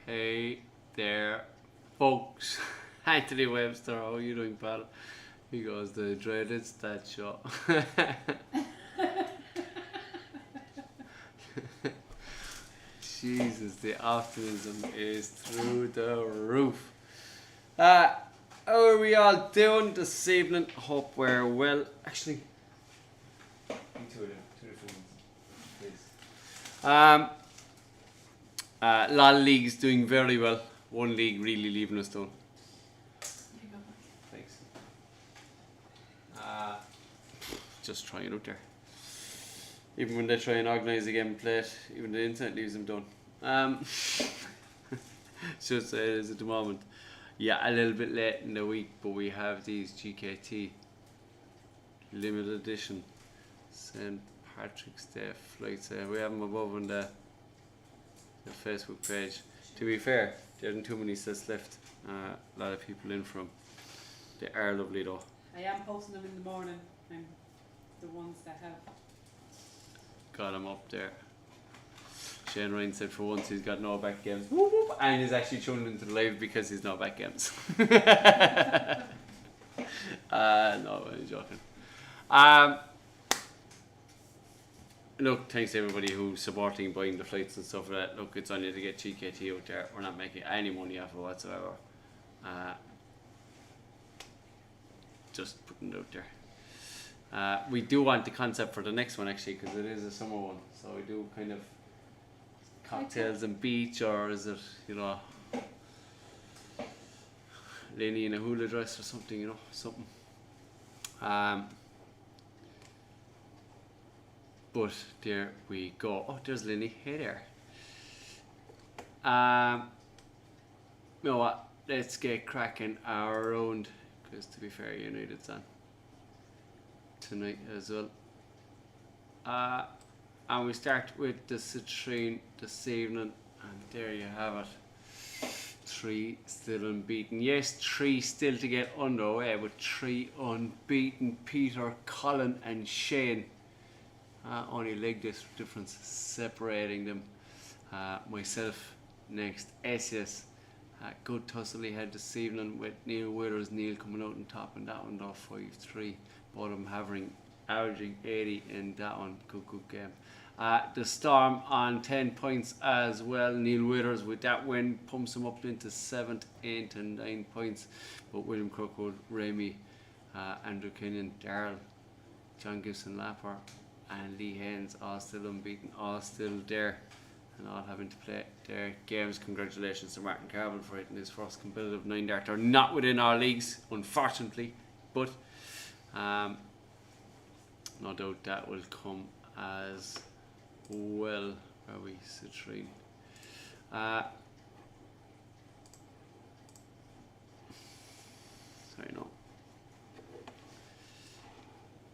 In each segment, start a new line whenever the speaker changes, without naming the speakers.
Hey there, folks. Anthony Webster, how are you doing, pal? He goes, the dreaded stat show. Jesus, the optimism is through the roof. How are we all doing this evening? Hope we're well. Actually, two different ones, please. A lot of leagues doing very well. One league really leaving us down. Thanks. Just trying out there. Even when they try and organise a game and play it, even the internet leaves them down. Just say it is at the moment. Yeah, a little bit late in the week, but we have these GKT limited edition St. Patrick's Day flights. We have them above on the Facebook page. To be fair, there aren't too many sets left. A lot of people in from. They are lovely though.
I am posting them in the morning. I'm the ones that have
got them up there. Shane Ryan said for once he's got no back games. Whoop, whoop, and he's actually tuned into the live because he's no back games. No, I'm joking. Look, thanks to everybody who's supporting buying the flights and stuff like that. Look, it's on you to get GKT out there. We're not making any money off it whatsoever. Just putting it out there. We do want the concept for the next one actually, because it is a summer one. So we do kind of cocktails and beach, or is it, Lenny in a hula dress or something, something. But there we go. Oh, there's Lenny. Hey there. You know what? Let's get cracking around, because to be fair, United's on tonight as well. And we start with the Citrine this evening, and there you have it. 3 still unbeaten. Yes, 3 still to get underway, but 3 unbeaten. Peter, Colin and Shane. Only leg difference separating them. Myself next. SS. Good tussle he had this evening with Neil Withers. Neil coming out on top in that one though, 5-3. Both of them averaging 80 in that one. Good game. The Storm on 10 points as well. Neil Withers with that win pumps him up into 7th, 8th and 9 points. But William Crookwood, Remy, Andrew Kenyon, Darrell, John Gibson Lapper and Lee Haynes all still unbeaten, all still there and all having to play their games. Congratulations to Martin Carville for hitting his first competitive 9-darter. Not within our leagues, unfortunately, but no doubt that will come as well. Where are we? Citrine. Sorry, no.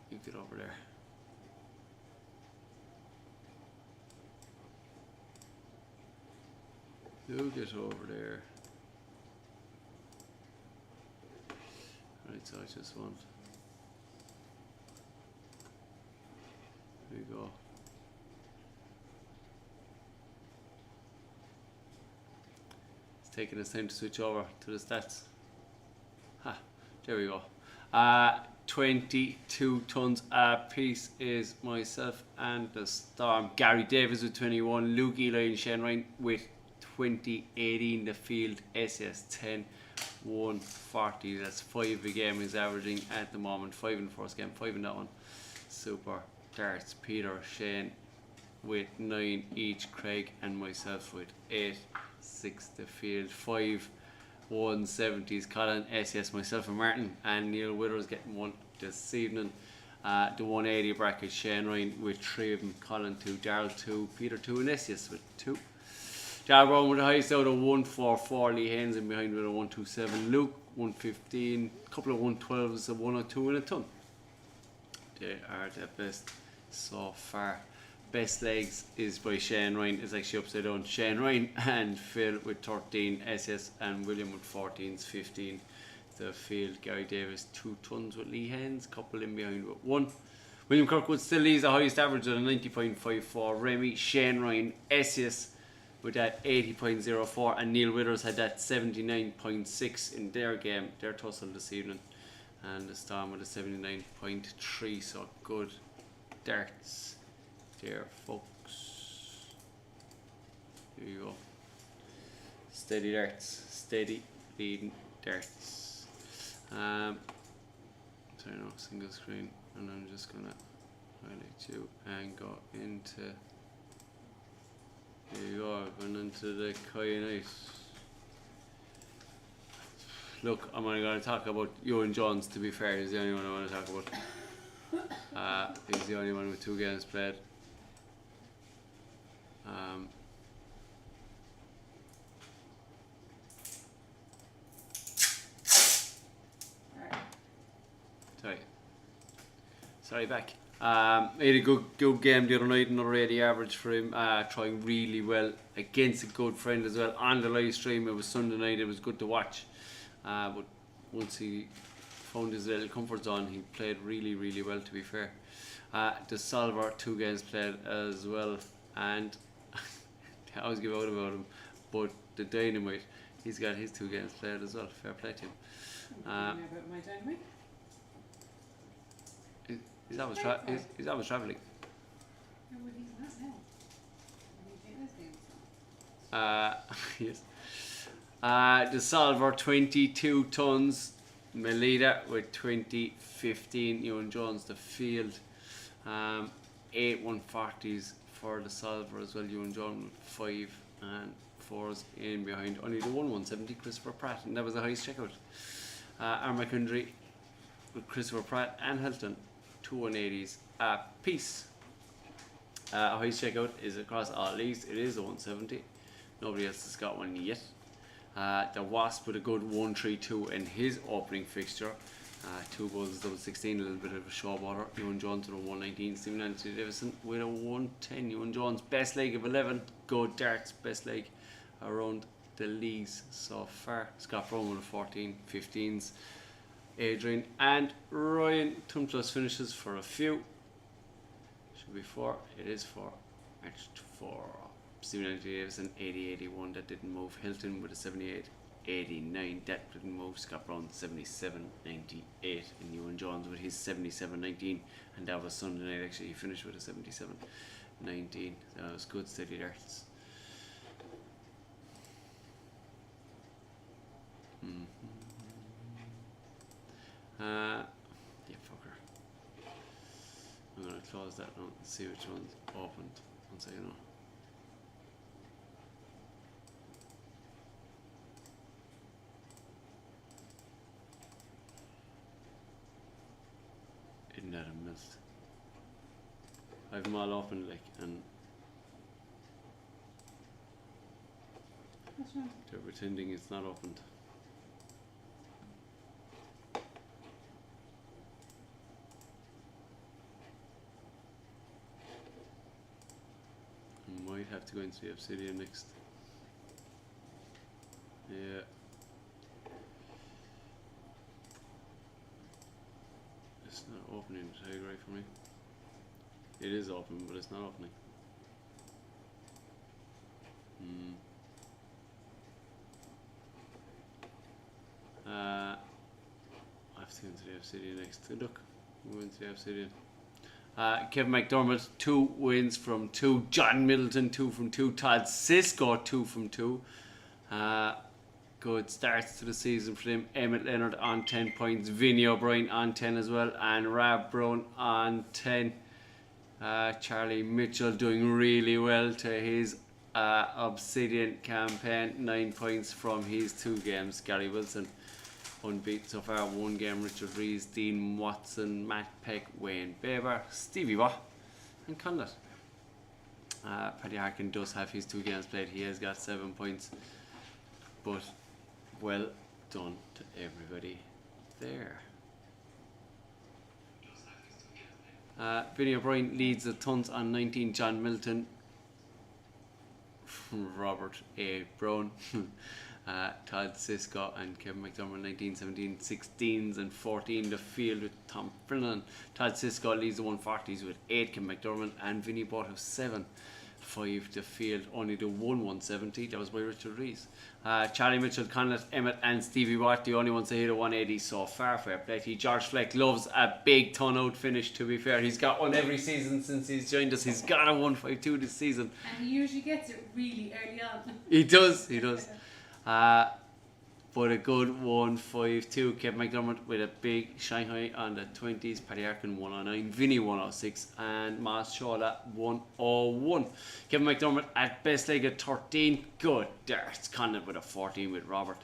You get over there. You get over there. Right, so I just want. There we go. It's taking us time to switch over to the stats. There we go. 22 tons a piece is myself and the Storm. Gary Davis with 21, Luke Eli and Shane Ryan with 20, 18 the field, SS 10, 140. That's 5 a game is averaging at the moment. 5 in the first game, 5 in that one. Super darts. Peter, Shane with 9 each, Craig and myself with 8, 6 the field, 5 170s, Colin, SS, myself and Martin, and Neil Withers getting 1 this evening. The 180 bracket, Shane Ryan with 3 of them, Colin 2, Darrell 2, Peter 2 and SS with 2. Darrell Brown with the highest out of 144, Lee Haynes in behind with a 127, Luke 115, couple of 112s, a 102 and a ton. They are the best so far. Best legs is by Shane Ryan, is actually upside down. Shane Ryan and Phil with 13, SS and William with 14s, 15. The field, Gary Davis 2 tons with Lee Haynes, couple in behind with 1. William Kirkwood still leads the highest average at a 90.54. Remy, Shane Ryan, SS with that 80.04, and Neil Withers had that 79.6 in their game, their tussle this evening, and the Storm with a 79.3. So good darts there, folks. There you go. Steady darts, steady leading darts. Sorry, no, single screen, and I'm just gonna highlight you and go into. There you go, going into the Kyanite. Look, I'm only going to talk about Ewan Jones, to be fair. He's the only one I want to talk about. He's the only one with 2 games played. Sorry, back. He had a good game the other night, another 80 average for him, trying really well against a good friend as well. On the live stream, it was Sunday night, it was good to watch. But once he found his little comfort zone, he played really, really well, to be fair. The Solver, 2 games played as well, and I always give out about him, but the Dynamite, he's got his 2 games played as well. Fair play to him.
About my Dynamite.
He's always travelling.
No, well, he's not now. He did his
Yes. The Solver, 22 tons. Melita with 2015. Ewan Jones, the field. 8 140s for the Solver as well. Ewan Jones with 5 and 4s in behind. Only the 170, Christopher Pratt, and that was the highest checkout. Armagh Country with Christopher Pratt and Hilton, 2 180s apiece. Highest checkout is across all leagues. It is a 170. Nobody else has got one yet. The Wasp with a good 132 in his opening fixture. 2 goals, double 16, a little bit of a showboater. Ewan Jones with a 119. Stephen Anthony Davison with a 110. Ewan Jones, best leg of 11. Good darts, best leg around the leagues so far. Scott Brown with a 14, 15s. Adrian and Ryan Tumplus finishes for a few. Should be 4. It is 4. Matched 4. Stephen Anthony Davison 80-81, that didn't move. Hilton with a 78-89, that didn't move. Scott Brown 77-98, and Ewan Jones with his 77-19, and that was Sunday night. Actually, he finished with a 77-19. That was good steady darts. Yeah, fucker. I'm gonna close that now and see which one's opened once I know. Isn't that a mess? I've them all open, like, and
What's wrong?
they're pretending it's not opened. Might have to go into the Obsidian next. Yeah. It's not opening the tag right for me. It is open, but it's not opening. I have to go into the Obsidian next. Look, we went to the Obsidian. Kevin McDermott, 2 wins from 2. John Middleton, 2 from 2. Todd Cisco, 2 from 2. Good starts to the season for him. Emmett Leonard on 10 points. Vinny O'Brien on 10 as well. And Rab Brown on 10. Charlie Mitchell doing really well to his Obsidian campaign. 9 points from his 2 games. Gary Wilson unbeaten so far. 1 game. Richard Rees, Dean Watson, Matt Peck, Wayne Baber, Stevie Watt, and Condit. Paddy Harkin does have his 2 games played. He has got 7 points, but well done to everybody there. Vinny O'Brien leads the tons on 19. John Milton, Robert A. Brown, Todd Cisco and Kevin McDermott 19, 17, 16s and 14 the field with Tom Frinnan. Todd Cisco leads the 140s with 8. Kevin McDermott and Vinny both have 7. 5 the field, only the 170. That was by Richard Rees. Charlie Mitchell, Connacht, Emmett, and Stevie Watt, the only ones that hit a 180 so far. Fair play to you. George Fleck loves a big ton out finish, to be fair. He's got one every season since he's joined us. He's got a 152 this season.
And he usually gets it really early on.
He does. But a good 152. Kevin McDermott with a big Shanghai on the 20s. Paddy Arkin 109. Vinny 106. And Mas Shola 101. Kevin McDermott at best leg at 13. Good. There's Connacht with a 14 with Robert.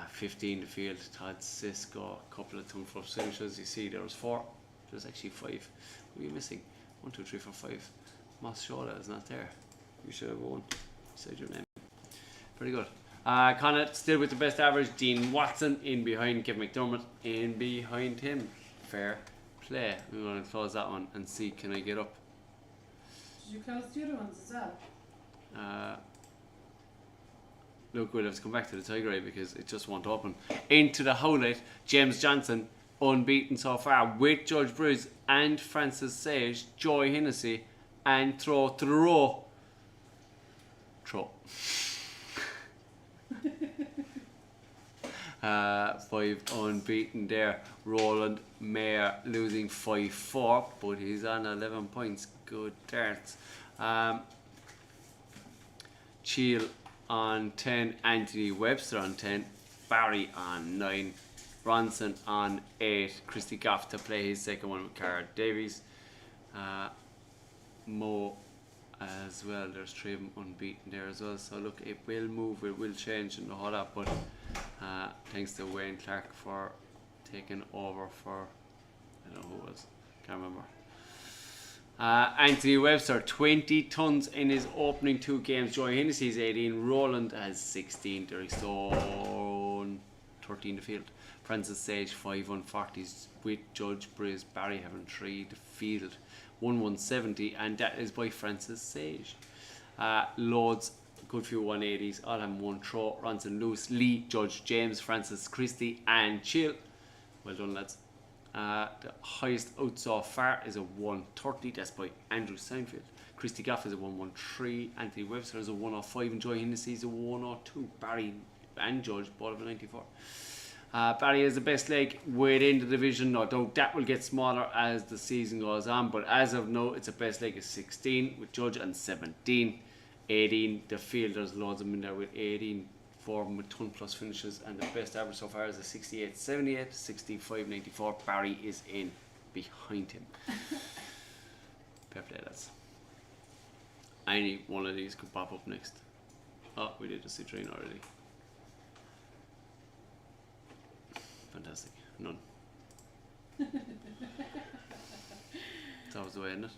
15 the field. Todd Cisco. A couple of tongue fluff finishes. You see there was 4. There's actually 5. What are you missing? 1, 2, 3, 4, 5. Mas Shola is not there. You should have 1 beside your name. Pretty good. Connacht still with the best average. Dean Watson in behind. Kevin McDermott in behind him. Fair play. I'm going to close that one and see can I get up.
Did you close the other ones as well?
Look, we'll have to come back to the Tiger Eye because it just won't open. Into the highlight, James Johnson, unbeaten so far with Judge Bruce and Francis Sage, Joy Hennessy, and throw to the row. Throw. 5 unbeaten there. Roland Mayer losing 5-4, but he's on 11 points. Good darts. Cheal on 10, Anthony Webster on 10, Barry on 9, Bronson on 8, Christy Goff to play his second one with Cara Davies. Mo as well, there's 3 of them unbeaten there as well, so look, it will move, it will change and the whole lot, but thanks to Wayne Clark for taking over for, I don't know who it was, can't remember. Anthony Webster 20 tons in his opening 2 games. Joy Hennessy's 18, Roland has 16, Derek Stone 13 the field, Francis Sage 5 140s with Judge Briz, Barry having 3 the field, 170, and that is by Francis Sage. Loads, good few 180s, all have 1 throw. Ronson Lewis, Lee, Judge James, Francis Christie, and Chill. Well done, lads. The highest out so far is a 130, that's by Andrew Seinfeld. Christy Goff is a 113, Anthony Webster is a 105, and Joy Hennessy is a 102. Barry and Judge, both of a 94. Barry is the best leg within the division, although that will get smaller as the season goes on, but as of now it's a best leg of 16 with Judge and 17. 18 the field, there's loads of them in there with 18, 4 of them with ton plus finishes, and the best average so far is a 68-78, 65-94. Barry is in behind him. Fair play, lads. Any one of these could pop up next. Oh, we did the Citroen already. Fantastic. None. That was the way, isn't it?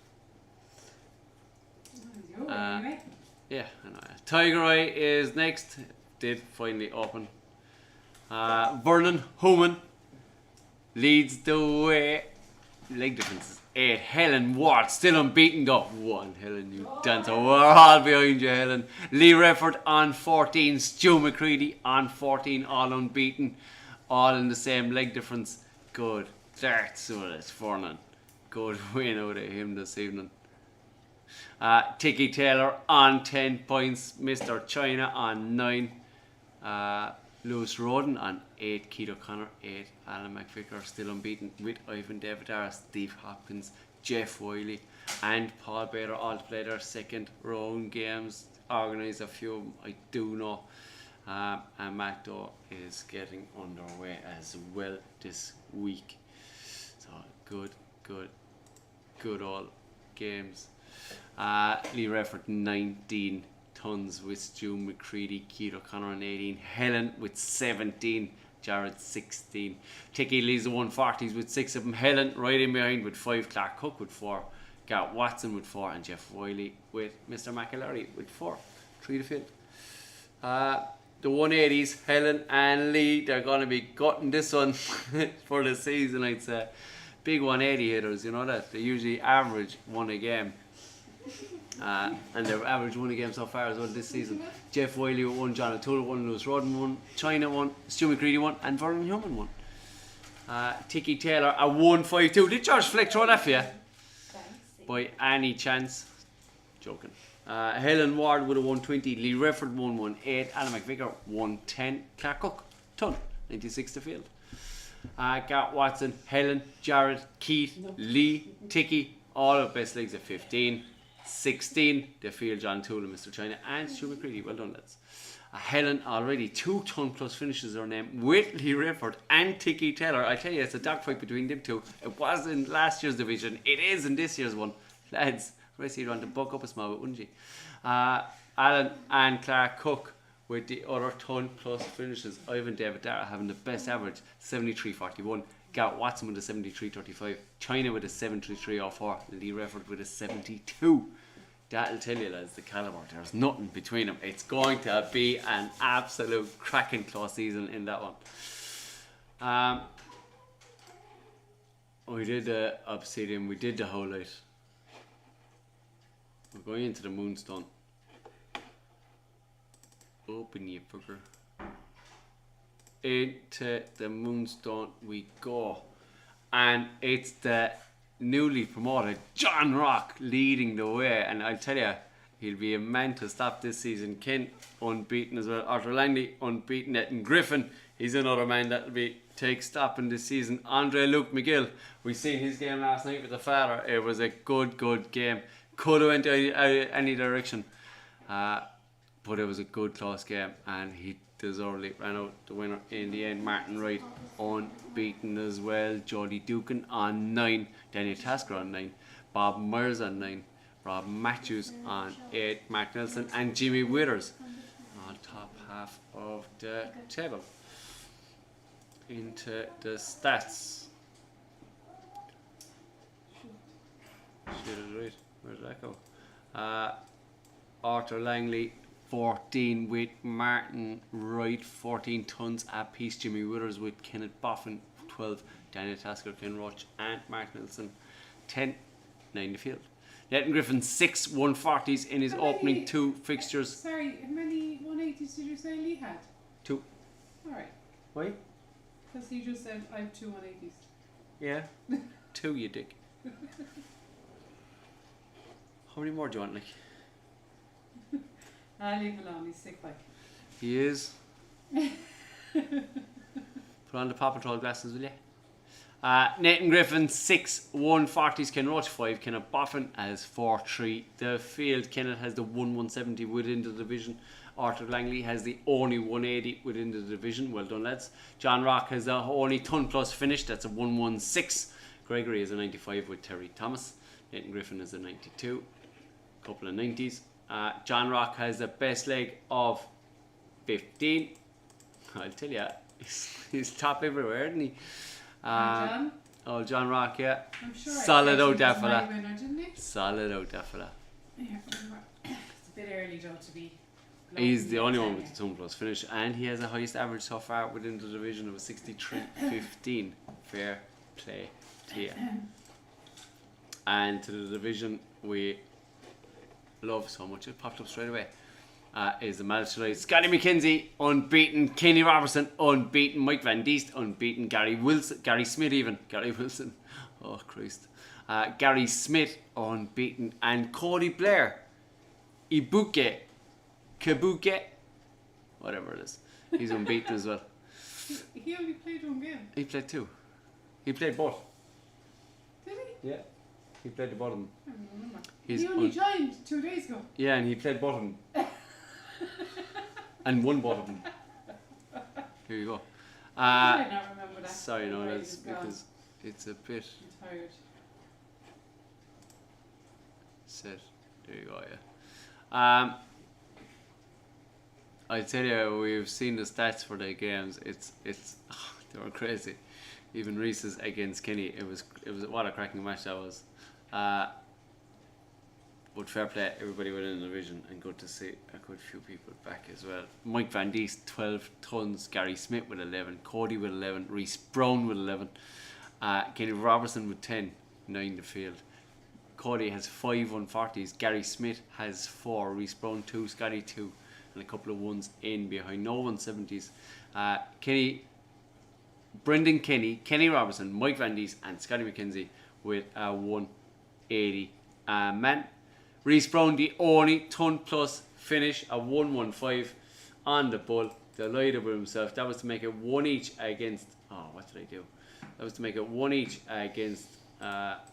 Anyway.
Yeah, I know. Tiger Eye is next. Did finally open. Vernon Human leads the way. Leg difference is 8. Helen Ward still unbeaten. Go 1. Helen, you dancer. We're all behind you, Helen. Lee Refford on 14. Stu McCready on 14. All unbeaten. All in the same leg difference. Good. That's what it's Vernon. Good win out of him this evening. Tiki Taylor on 10 points. Mr. China on 9. Lewis Roden on 8. Keith O'Connor 8. Alan McVicker still unbeaten with Ivan Davidara, Steve Hopkins, Jeff Wiley, and Paul Bader all to play their second round games. Organised a few of them, I do know. And Matt Doe is getting underway as well this week. So good all games. Lee Refford 19 tons with Stu McCready, Keith O'Connor on 18, Helen with 17, Jared 16. Tiki leads the 140s with 6 of them. Helen right in behind with 5, Clark Cook with 4, Garrett Watson with 4, and Jeff Wiley with Mr. McAlery with 4. 3 to field. The 180s, Helen and Lee, they're going to be gutting this one for the season, I'd say. Big 180 hitters, you know that. They usually average 1 a game. And they've averaged 1 a game so far as well this season. Jeff Wiley with 1, John O'Toole 1, Lewis Roden 1, China 1, Stu McCready 1, and Vernon Human 1. Tiki Taylor a 152. Did George Fleck throw that for you? By any chance? Joking. Helen Ward would have 120. Lee Refford 118. Alan McVicker 110. Clark Cook, ton, 96 to field. Gareth Watson, Helen, Jared, Keith, Lee, Ticky, all of best legs at 15. 16, the field John Toole and Mr. China, and Stu McCready. Well done, lads. Helen already 2 ton plus finishes her name with Lee Rifford and Ticky Taylor. I tell you, it's a dogfight between them two. It was in last year's division. It is in this year's one. Lads, the rest of you want to buck up a small bit, wouldn't you? Alan and Clark Cook with the other ton plus finishes. Ivan David Dara having the best average, 73.41. Gareth Watson with a 73.35. China with a 73.04. Lee Rifford with a 72. That'll tell you, lads, the calibre. There's nothing between them. It's going to be an absolute cracking class season in that one. We did the Obsidian. We did the Holite. We're going into the Moonstone. Open you fucker. Into the Moonstone we go. And it's the newly promoted John Rock leading the way, and I'll tell you, he'll be a man to stop this season. Ken unbeaten as well. Arthur Langley unbeaten. Ethan Griffin, he's another man that'll be take stopping this season. Andre Luke McGill, we seen his game last night with the father. It was a good game. Could have went any direction, but it was a good close game, and he deservedly ran out the winner in the end. Martin Wright unbeaten as well. Jody Dukin on 9. Daniel Tasker on 9. Bob Myers on 9. Rob Matthews on 8. Mark Nelson and Jimmy Withers on top half of the table. Into the stats. Shit is right. Where did that go? Arthur Langley 14 with Martin Wright, 14 tons apiece. Jimmy Withers with Kenneth Boffin 12. Daniel Tasker, Ken Roach and Mark Nelson 10. 9 the field. Nathan Griffin 6 140s in his opening 2 fixtures.
Sorry, how many 180s did you say Lee had?
2.
Alright.
Why?
Because he just said I have 2 180s.
Yeah. 2 you dick. How many more do you want, like?
Leave him alone, he's sick like.
He is. Put on the Paw Patrol glasses, will you? Nathan Griffin 6 140s. Ken Roach 5. Kenneth Boffin has 4-3 the field. Kenneth has the 170 within the division. Arthur Langley has the only 180 within the division. Well done, lads. John Rock has the only ton plus finish. That's a 116. Gregory is a 95 with Terry Thomas. Nathan Griffin is a 92. Couple of 90s. John Rock has the best leg of 15. I'll tell you, he's top everywhere, isn't he?
John?
Oh, John Rock, yeah.
I'm sure
Solid
I
out
said
that
he was my
fella.
winner, didn't he?
Solid out that fella.
Yeah, it's a bit early though to be.
He's the only one with the ton plus finish, and he has the highest average so far within the division of a 63.15. Fair play to you. And to the division we love so much, it popped up straight away, is the Malachite. Scotty McKenzie unbeaten. Kenny Robertson unbeaten. Mike Van Diest unbeaten. Gary Wilson, oh Christ, Gary Smith unbeaten, and Cody Blair Kabuke, whatever it is, he's unbeaten as well.
He only played 1 game.
He played 2. He played both.
Did he?
Yeah, he played the bottom.
I don't remember.
He's
He only joined 2 days ago.
Yeah, and he played bottom. And won bottom. Here you go.
I did not remember that.
Sorry, no,
Right,
that's
it's gone.
because it's a bit
I'm tired.
set. There you go, yeah. I tell you, we've seen the stats for the games. It's they were crazy. Even Reese's against Kenny, it was what a cracking match that was. But fair play, everybody within the division, and good to see a good few people back as well. Mike Van Diest 12 tons, Gary Smith with 11, Cody with 11, Reese Brown with 11, Kenny Robertson with 10, 9 the field. Cody has 5 140s, Gary Smith has 4, Reese Brown 2, Scotty 2, and a couple of ones in behind. No 170s. Brendan Kenny, Kenny Robertson, Mike Van Diest and Scotty McKenzie with a 180 man. Reece Brown, the only ton plus finish, a 1-1-5 on the bull. Delighted with himself. That was to make it 1 each against. Oh, what did I do? That was to make it 1 each against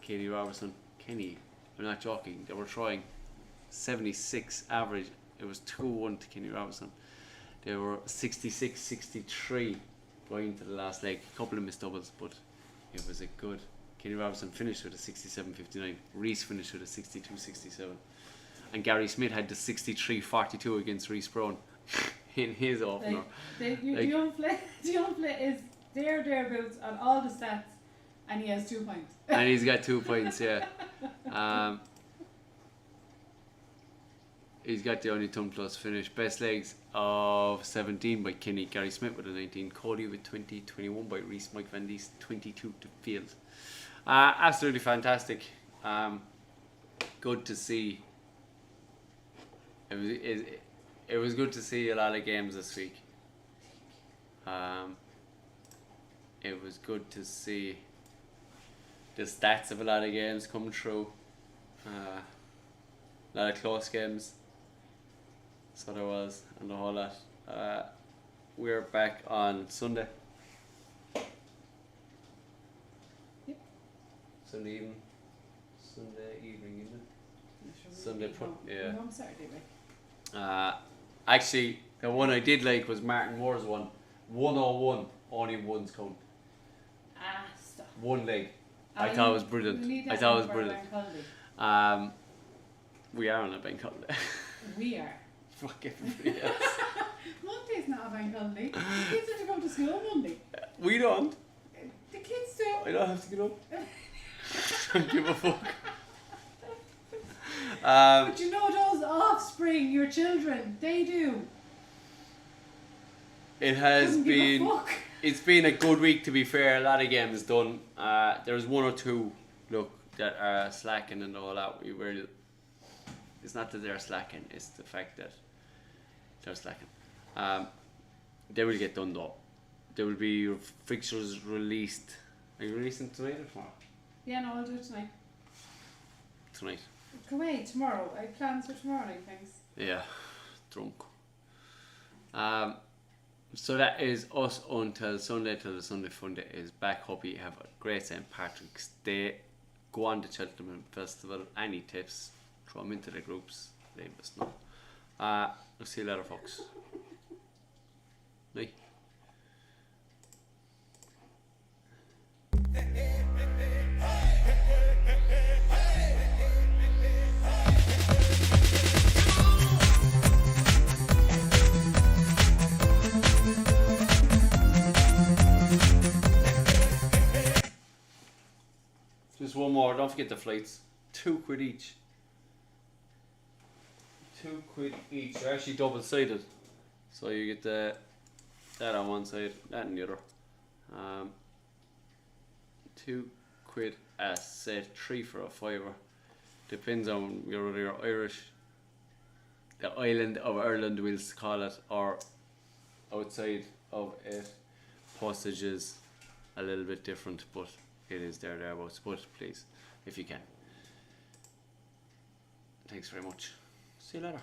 Kenny Robertson. Kenny, I'm not joking. They were trying 76 average. It was 2-1 to Kenny Robertson. They were 66-63 going into the last leg. A couple of missed doubles, but it was a good. Kenny Robertson finished with a 67-59. Reece finished with a 62-67. And Gary Smith had the 63-42 against Reece Brown in his opener.
Dionfle is thereabouts on all the stats, and he has 2 points.
And he's got 2 points, yeah. He's got the only ton plus finish. Best legs of 17 by Kenny. Gary Smith with a 19. Cody with 20. 21 by Reece. Mike Van Diest 22 to field. Absolutely fantastic. Good to see. It was good to see a lot of games this week. It was good to see the stats of a lot of games come through. A lot of close games. So there was, and a whole lot. We're back on Sunday.
Yep.
Sunday evening, isn't it? Sunday, yeah.
No, Saturday, right?
Actually, the one I did like was Martin Moore's one. 101, only one's count.
Stop.
One leg. I thought it was brilliant. I thought it was brilliant. We are on a bank holiday.
We are.
Fuck everybody else.
Monday's not a bank holiday. The kids have to go to school Monday.
We don't.
The kids do.
I don't have to get up. Don't give a fuck.
But you know those offspring, your children, they do.
It has
Doesn't give a
been.
fuck.
It's been a good week, to be fair. A lot of games done. There's one or two, look, that are slacking and all that. It's not that they're slacking, it's the fact that they're slacking. They will get done though. There will be fixtures released. Are you releasing tonight or tomorrow?
Yeah, no, I'll do it tonight.
Tonight.
Come away tomorrow. I have plans for tomorrow night, thanks.
Yeah, drunk. So that is us until Sunday, till the Sunday Funday is back. Hope you have a great St. Patrick's Day. Go on to Cheltenham Festival. Any tips, throw them into the groups. Leave us know. We'll see you later, folks. Bye. Just one more, don't forget the flights. £2 each. £2 each. They're actually double sided. So you get that on one side, that on the other. £2 a set, 3 for a fiver. Depends on whether you're Irish. The island of Ireland we'll call it, or outside of it. Postage is a little bit different, but it is thereabouts. But please, if you can. Thanks very much. See you later.